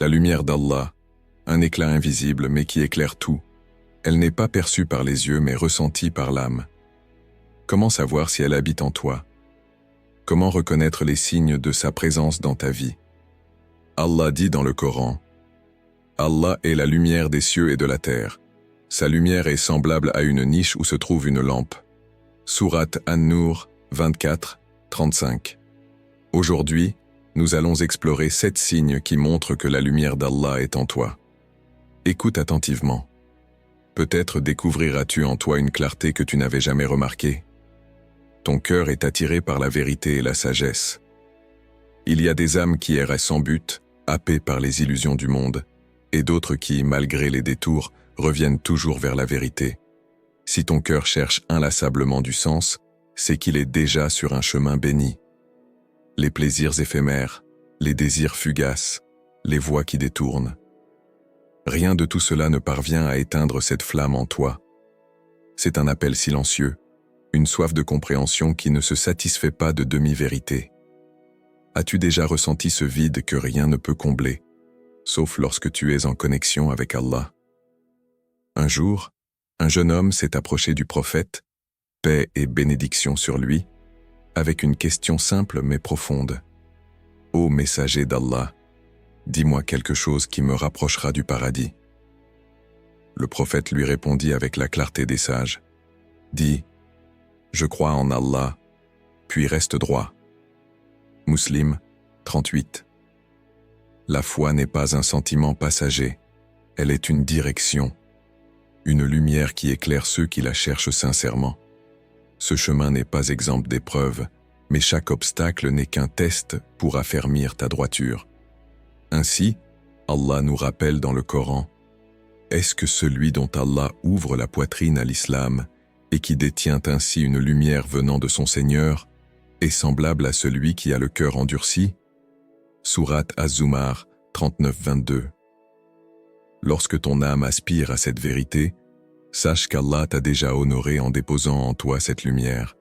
La lumière d'Allah, un éclat invisible mais qui éclaire tout. Elle n'est pas perçue par les yeux mais ressentie par l'âme. Comment savoir si elle habite en toi? Comment reconnaître les signes de sa présence dans ta vie? Allah dit dans le Coran, « Allah est la lumière des cieux et de la terre. Sa lumière est semblable à une niche où se trouve une lampe. » Sourate An-Nur 24, 35. Aujourd'hui, nous allons explorer 7 signes qui montrent que la lumière d'Allah est en toi. Écoute attentivement. Peut-être découvriras-tu en toi une clarté que tu n'avais jamais remarquée. Ton cœur est attiré par la vérité et la sagesse. Il y a des âmes qui erraient sans but, happées par les illusions du monde, et d'autres qui, malgré les détours, reviennent toujours vers la vérité. Si ton cœur cherche inlassablement du sens, c'est qu'il est déjà sur un chemin béni. Les plaisirs éphémères, les désirs fugaces, les voies qui détournent. Rien de tout cela ne parvient à éteindre cette flamme en toi. C'est un appel silencieux, une soif de compréhension qui ne se satisfait pas de demi-vérité. As-tu déjà ressenti ce vide que rien ne peut combler, sauf lorsque tu es en connexion avec Allah? Un jour, un jeune homme s'est approché du prophète, paix et bénédiction sur lui, avec une question simple mais profonde. « Ô messager d'Allah, dis-moi quelque chose qui me rapprochera du paradis. » Le prophète lui répondit avec la clarté des sages. « Dis, je crois en Allah, puis reste droit. » Muslim 38. La foi n'est pas un sentiment passager, elle est une direction, une lumière qui éclaire ceux qui la cherchent sincèrement. Ce chemin n'est pas exempt d'épreuves, mais chaque obstacle n'est qu'un test pour affermir ta droiture. Ainsi, Allah nous rappelle dans le Coran, « Est-ce que celui dont Allah ouvre la poitrine à l'islam et qui détient ainsi une lumière venant de son Seigneur est semblable à celui qui a le cœur endurci ?» Sourate Az-Zumar 39-22. Lorsque ton âme aspire à cette vérité, sache qu'Allah t'a déjà honoré en déposant en toi cette lumière.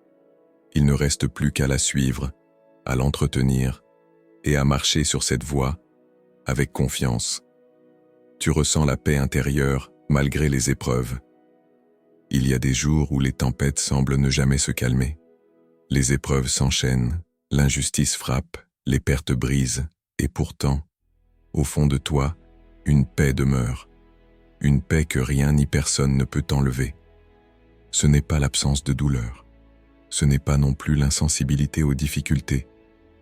Il ne reste plus qu'à la suivre, à l'entretenir et à marcher sur cette voie avec confiance. Tu ressens la paix intérieure malgré les épreuves. Il y a des jours où les tempêtes semblent ne jamais se calmer. Les épreuves s'enchaînent, l'injustice frappe, les pertes brisent, et pourtant, au fond de toi, une paix demeure. Une paix que rien ni personne ne peut enlever. Ce n'est pas l'absence de douleur. Ce n'est pas non plus l'insensibilité aux difficultés.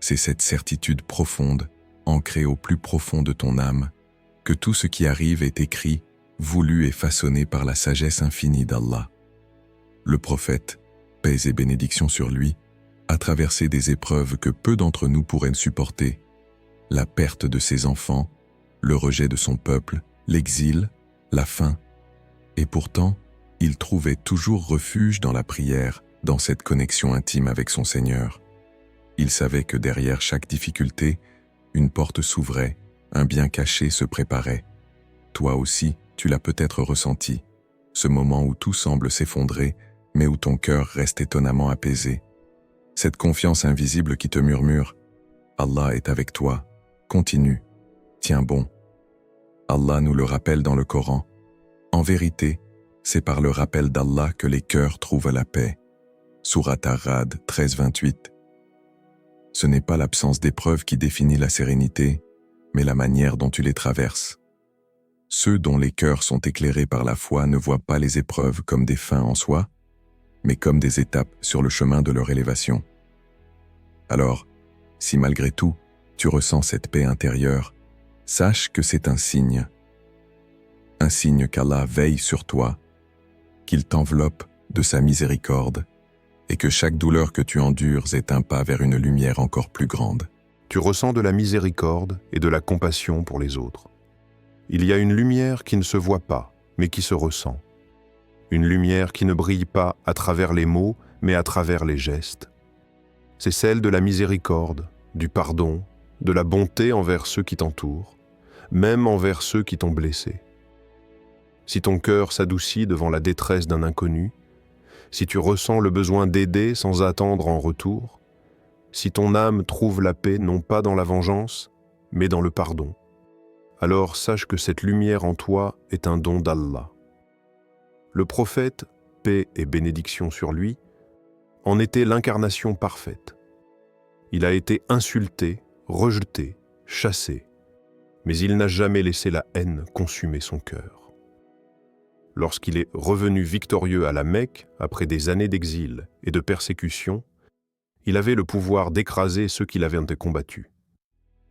C'est cette certitude profonde, ancrée au plus profond de ton âme, que tout ce qui arrive est écrit, voulu et façonné par la sagesse infinie d'Allah. Le prophète, paix et bénédiction sur lui, a traversé des épreuves que peu d'entre nous pourraient supporter. La perte de ses enfants, le rejet de son peuple, l'exil, la faim. Et pourtant, il trouvait toujours refuge dans la prière, dans cette connexion intime avec son Seigneur. Il savait que derrière chaque difficulté, une porte s'ouvrait, un bien caché se préparait. Toi aussi, tu l'as peut-être ressenti, ce moment où tout semble s'effondrer, mais où ton cœur reste étonnamment apaisé. Cette confiance invisible qui te murmure « Allah est avec toi, continue, tiens bon ». Allah nous le rappelle dans le Coran. En vérité, c'est par le rappel d'Allah que les cœurs trouvent la paix. Sourate Ar-Ra'd 13-28. Ce n'est pas l'absence d'épreuves qui définit la sérénité, mais la manière dont tu les traverses. Ceux dont les cœurs sont éclairés par la foi ne voient pas les épreuves comme des fins en soi, mais comme des étapes sur le chemin de leur élévation. Alors, si malgré tout, tu ressens cette paix intérieure, sache que c'est un signe qu'Allah veille sur toi, qu'il t'enveloppe de sa miséricorde, et que chaque douleur que tu endures est un pas vers une lumière encore plus grande. Tu ressens de la miséricorde et de la compassion pour les autres. Il y a une lumière qui ne se voit pas, mais qui se ressent. Une lumière qui ne brille pas à travers les mots, mais à travers les gestes. C'est celle de la miséricorde, du pardon, de la bonté envers ceux qui t'entourent, même envers ceux qui t'ont blessé. Si ton cœur s'adoucit devant la détresse d'un inconnu, si tu ressens le besoin d'aider sans attendre en retour, si ton âme trouve la paix non pas dans la vengeance, mais dans le pardon, alors sache que cette lumière en toi est un don d'Allah. Le prophète, paix et bénédiction sur lui, en était l'incarnation parfaite. Il a été insulté, rejeté, chassé, mais il n'a jamais laissé la haine consumer son cœur. Lorsqu'il est revenu victorieux à la Mecque, après des années d'exil et de persécution, il avait le pouvoir d'écraser ceux qui l'avaient combattu.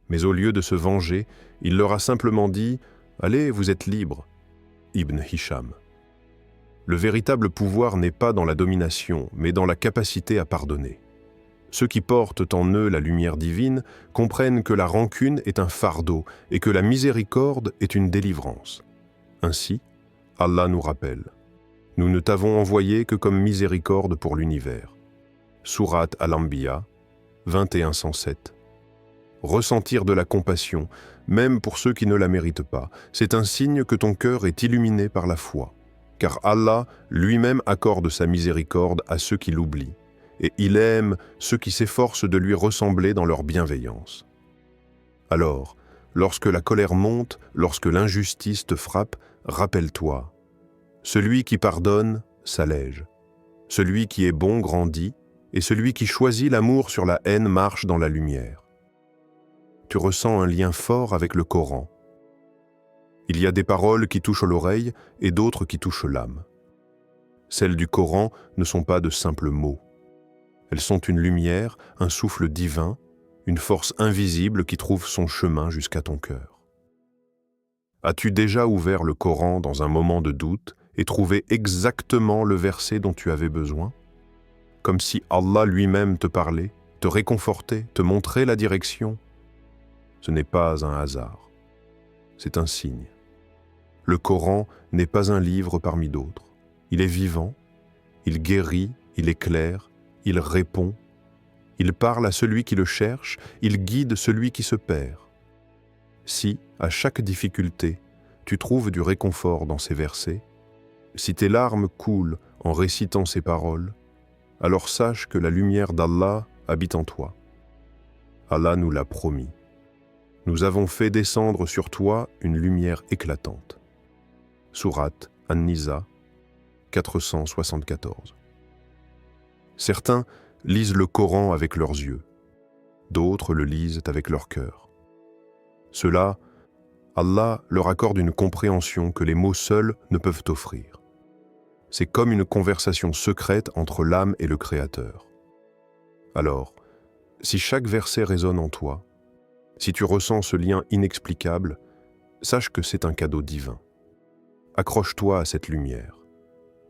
Mais au lieu de se venger, il leur a simplement dit « Allez, vous êtes libres » Ibn Hisham. Le véritable pouvoir n'est pas dans la domination, mais dans la capacité à pardonner. Ceux qui portent en eux la lumière divine comprennent que la rancune est un fardeau et que la miséricorde est une délivrance. Ainsi, Allah nous rappelle « Nous ne t'avons envoyé que comme miséricorde pour l'univers. » Sourate Al-Anbiya, 2107. Ressentir de la compassion, même pour ceux qui ne la méritent pas, c'est un signe que ton cœur est illuminé par la foi, car Allah lui-même accorde sa miséricorde à ceux qui l'oublient, et il aime ceux qui s'efforcent de lui ressembler dans leur bienveillance. Alors, lorsque la colère monte, lorsque l'injustice te frappe, rappelle-toi, celui qui pardonne s'allège, celui qui est bon grandit, et celui qui choisit l'amour sur la haine marche dans la lumière. Tu ressens un lien fort avec le Coran. Il y a des paroles qui touchent l'oreille et d'autres qui touchent l'âme. Celles du Coran ne sont pas de simples mots. Elles sont une lumière, un souffle divin, une force invisible qui trouve son chemin jusqu'à ton cœur. As-tu déjà ouvert le Coran dans un moment de doute et trouvé exactement le verset dont tu avais besoin ? Comme si Allah lui-même te parlait, te réconfortait, te montrait la direction. Ce n'est pas un hasard, c'est un signe. Le Coran n'est pas un livre parmi d'autres. Il est vivant, il guérit, il éclaire, il répond, il parle à celui qui le cherche, il guide celui qui se perd. Si, à chaque difficulté, tu trouves du réconfort dans ces versets, si tes larmes coulent en récitant ces paroles, alors sache que la lumière d'Allah habite en toi. Allah nous l'a promis. Nous avons fait descendre sur toi une lumière éclatante. Sourate An-Nisa, 474. Certains lisent le Coran avec leurs yeux, d'autres le lisent avec leur cœur. Ceux-là, Allah leur accorde une compréhension que les mots seuls ne peuvent offrir. C'est comme une conversation secrète entre l'âme et le Créateur. Alors, si chaque verset résonne en toi, si tu ressens ce lien inexplicable, sache que c'est un cadeau divin. Accroche-toi à cette lumière,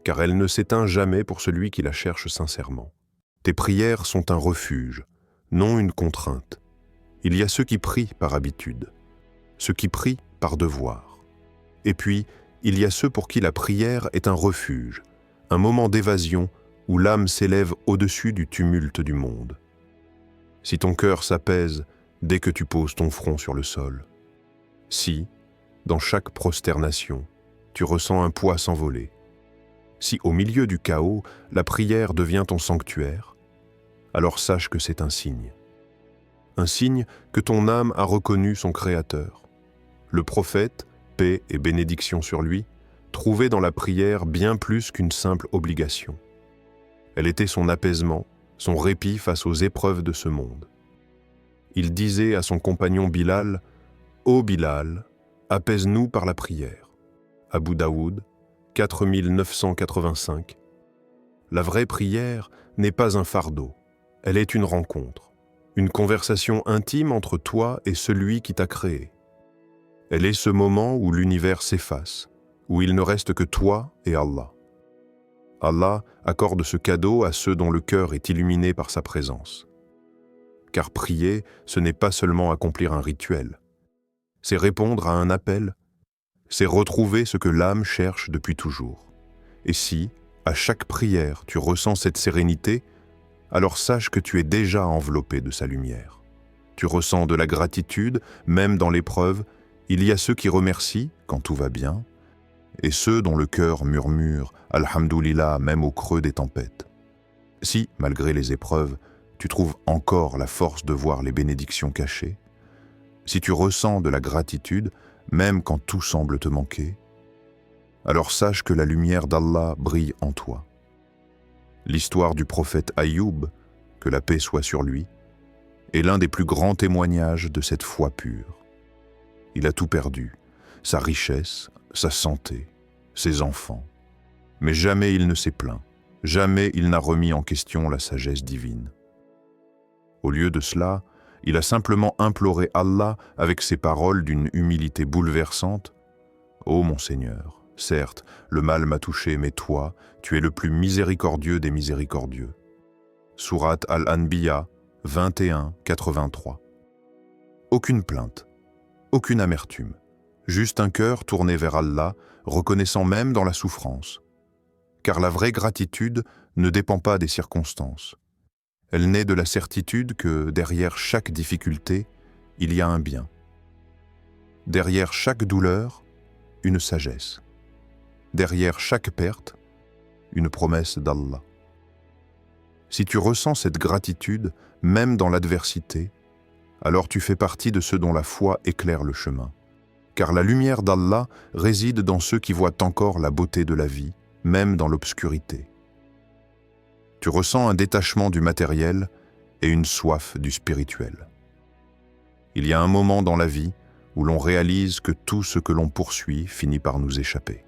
car elle ne s'éteint jamais pour celui qui la cherche sincèrement. Tes prières sont un refuge, non une contrainte. Il y a ceux qui prient par habitude, ceux qui prient par devoir. Et puis, il y a ceux pour qui la prière est un refuge, un moment d'évasion où l'âme s'élève au-dessus du tumulte du monde. Si ton cœur s'apaise dès que tu poses ton front sur le sol, si, dans chaque prosternation, tu ressens un poids s'envoler, si au milieu du chaos, la prière devient ton sanctuaire, alors sache que c'est un signe que ton âme a reconnu son Créateur. Le prophète, paix et bénédiction sur lui, trouvait dans la prière bien plus qu'une simple obligation. Elle était son apaisement, son répit face aux épreuves de ce monde. Il disait à son compagnon Bilal, « Ô Bilal, apaise-nous par la prière. » Abu Daoud, 4985. La vraie prière n'est pas un fardeau, elle est une rencontre, une conversation intime entre toi et celui qui t'a créé. Elle est ce moment où l'univers s'efface, où il ne reste que toi et Allah. Allah accorde ce cadeau à ceux dont le cœur est illuminé par sa présence. Car prier, ce n'est pas seulement accomplir un rituel, c'est répondre à un appel, c'est retrouver ce que l'âme cherche depuis toujours. Et si, à chaque prière, tu ressens cette sérénité, alors sache que tu es déjà enveloppé de sa lumière. Tu ressens de la gratitude, même dans l'épreuve. Il y a ceux qui remercient quand tout va bien, et ceux dont le cœur murmure « Alhamdoulilah » même au creux des tempêtes. Si, malgré les épreuves, tu trouves encore la force de voir les bénédictions cachées, si tu ressens de la gratitude, même quand tout semble te manquer? Alors sache que la lumière d'Allah brille en toi. L'histoire du prophète Ayoub, que la paix soit sur lui, est l'un des plus grands témoignages de cette foi pure. Il a tout perdu, sa richesse, sa santé, ses enfants. Mais jamais il ne s'est plaint, jamais il n'a remis en question la sagesse divine. Au lieu de cela, il a simplement imploré Allah avec ces paroles d'une humilité bouleversante. « Ô mon Seigneur, certes, le mal m'a touché, mais toi, tu es le plus miséricordieux des miséricordieux. » Sourate Al-Anbiya 21, 83. Aucune plainte, aucune amertume, juste un cœur tourné vers Allah, reconnaissant même dans la souffrance. Car la vraie gratitude ne dépend pas des circonstances. Elle naît de la certitude que derrière chaque difficulté, il y a un bien. Derrière chaque douleur, une sagesse. Derrière chaque perte, une promesse d'Allah. Si tu ressens cette gratitude, même dans l'adversité, alors tu fais partie de ceux dont la foi éclaire le chemin. Car la lumière d'Allah réside dans ceux qui voient encore la beauté de la vie, même dans l'obscurité. Tu ressens un détachement du matériel et une soif du spirituel. Il y a un moment dans la vie où l'on réalise que tout ce que l'on poursuit finit par nous échapper.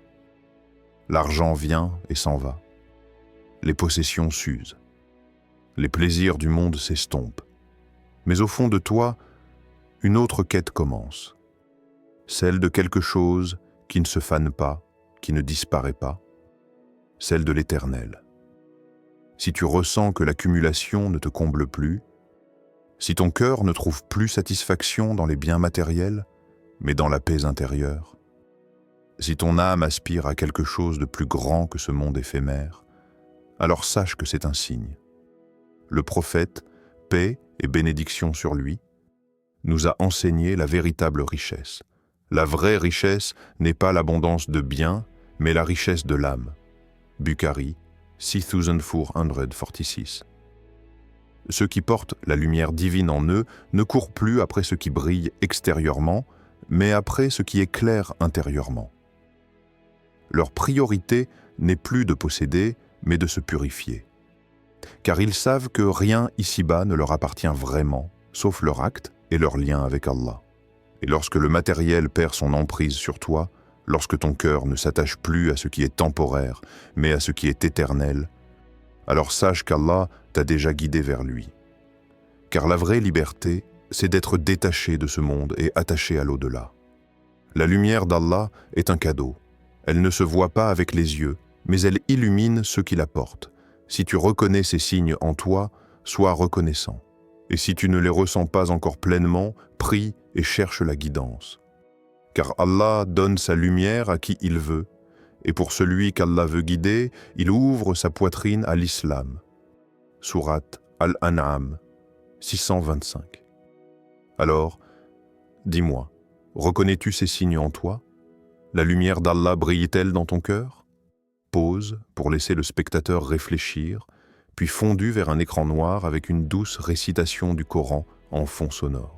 L'argent vient et s'en va. Les possessions s'usent. Les plaisirs du monde s'estompent. Mais au fond de toi, une autre quête commence. Celle de quelque chose qui ne se fane pas, qui ne disparaît pas. Celle de l'éternel. Si tu ressens que l'accumulation ne te comble plus, si ton cœur ne trouve plus satisfaction dans les biens matériels, mais dans la paix intérieure, si ton âme aspire à quelque chose de plus grand que ce monde éphémère, alors sache que c'est un signe. Le prophète, paix et bénédiction sur lui, nous a enseigné la véritable richesse. La vraie richesse n'est pas l'abondance de biens, mais la richesse de l'âme. Bukhari, 6446. Ceux qui portent la lumière divine en eux ne courent plus après ce qui brille extérieurement, mais après ce qui éclaire intérieurement. Leur priorité n'est plus de posséder, mais de se purifier. Car ils savent que rien ici-bas ne leur appartient vraiment, sauf leur acte et leur lien avec Allah. Et lorsque le matériel perd son emprise sur toi, lorsque ton cœur ne s'attache plus à ce qui est temporaire, mais à ce qui est éternel, alors sache qu'Allah t'a déjà guidé vers lui. Car la vraie liberté, c'est d'être détaché de ce monde et attaché à l'au-delà. La lumière d'Allah est un cadeau. Elle ne se voit pas avec les yeux, mais elle illumine ceux qui la portent. Si tu reconnais ces signes en toi, sois reconnaissant. Et si tu ne les ressens pas encore pleinement, prie et cherche la guidance. Car Allah donne sa lumière à qui il veut, et pour celui qu'Allah veut guider, il ouvre sa poitrine à l'islam. Sourate Al-An'am, 625. Alors, dis-moi, reconnais-tu ces signes en toi? La lumière d'Allah brille-t-elle dans ton cœur? Pause pour laisser le spectateur réfléchir, puis fondu vers un écran noir avec une douce récitation du Coran en fond sonore.